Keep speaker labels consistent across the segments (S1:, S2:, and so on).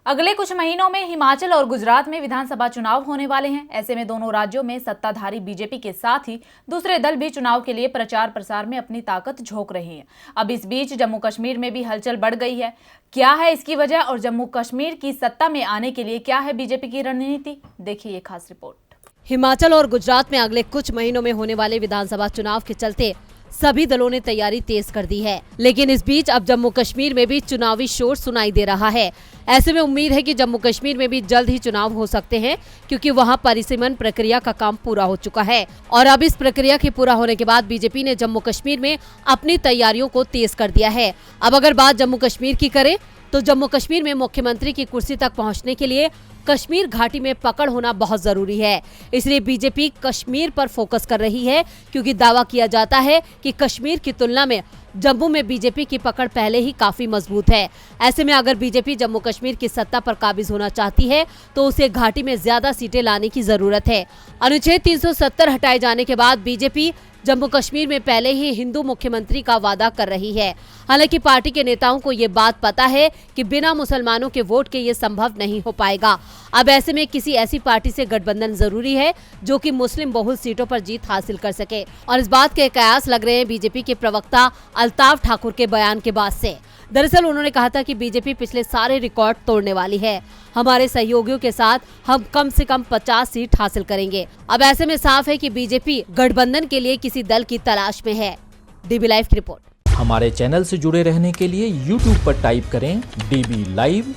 S1: अगले कुछ महीनों में हिमाचल और गुजरात में विधानसभा चुनाव होने वाले हैं। ऐसे में दोनों राज्यों में सत्ताधारी बीजेपी के साथ ही दूसरे दल भी चुनाव के लिए प्रचार प्रसार में अपनी ताकत झोंक रहे हैं। अब इस बीच जम्मू कश्मीर में भी हलचल बढ़ गई है। क्या है इसकी वजह और जम्मू कश्मीर की सत्ता में आने के लिए क्या है बीजेपी की रणनीति, देखिए ये खास रिपोर्ट।
S2: हिमाचल और गुजरात में अगले कुछ महीनों में होने वाले विधानसभा चुनाव के चलते सभी दलों ने तैयारी तेज कर दी है, लेकिन इस बीच अब जम्मू कश्मीर में भी चुनावी शोर सुनाई दे रहा है। ऐसे में उम्मीद है कि जम्मू कश्मीर में भी जल्द ही चुनाव हो सकते हैं, क्योंकि वहां परिसीमन प्रक्रिया का काम पूरा हो चुका है और अब इस प्रक्रिया के पूरा होने के बाद बीजेपी ने जम्मू कश्मीर में अपनी तैयारियों को तेज कर दिया है। अब अगर बात जम्मू कश्मीर की करें तो जम्मू कश्मीर में मुख्यमंत्री की कुर्सी तक पहुंचने के लिए कश्मीर घाटी में पकड़ होना बहुत जरूरी है। इसलिए बीजेपी कश्मीर पर फोकस कर रही है, क्योंकि दावा किया जाता है कि कश्मीर की तुलना में जम्मू में बीजेपी की पकड़ पहले ही काफी मजबूत है। ऐसे में अगर बीजेपी जम्मू कश्मीर की सत्ता पर काबिज होना चाहती है तो उसे घाटी में ज्यादा सीटें लाने की जरूरत है। अनुच्छेद 370 हटाए जाने के बाद बीजेपी जम्मू कश्मीर में पहले ही हिंदू मुख्यमंत्री का वादा कर रही है। हालांकि पार्टी के नेताओं को ये बात पता है कि बिना मुसलमानों के वोट के ये संभव नहीं हो पाएगा। अब ऐसे में किसी ऐसी पार्टी से गठबंधन जरूरी है जो कि मुस्लिम बहुल सीटों पर जीत हासिल कर सके, और इस बात के कयास लग रहे हैं बीजेपी के प्रवक्ता अल्ताफ ठाकुर के बयान के बाद से। दरअसल उन्होंने कहा था कि बीजेपी पिछले सारे रिकॉर्ड तोड़ने वाली है। हमारे सहयोगियों के साथ हम कम से कम 50 सीट हासिल करेंगे। अब ऐसे में साफ है कि बीजेपी गठबंधन के लिए किसी दल की तलाश में है। डीबी लाइव की रिपोर्ट।
S3: हमारे चैनल से जुड़े रहने के लिए YouTube पर टाइप करें डीबी लाइव,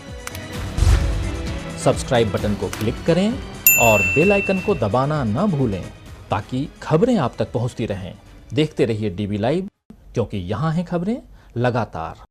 S3: सब्सक्राइब बटन को क्लिक करें और बेल आइकन को दबाना न भूलें, ताकि खबरें आप तक पहुंचती रहें। देखते रहिए डीबी लाइव, क्योंकि यहाँ हैं खबरें लगातार।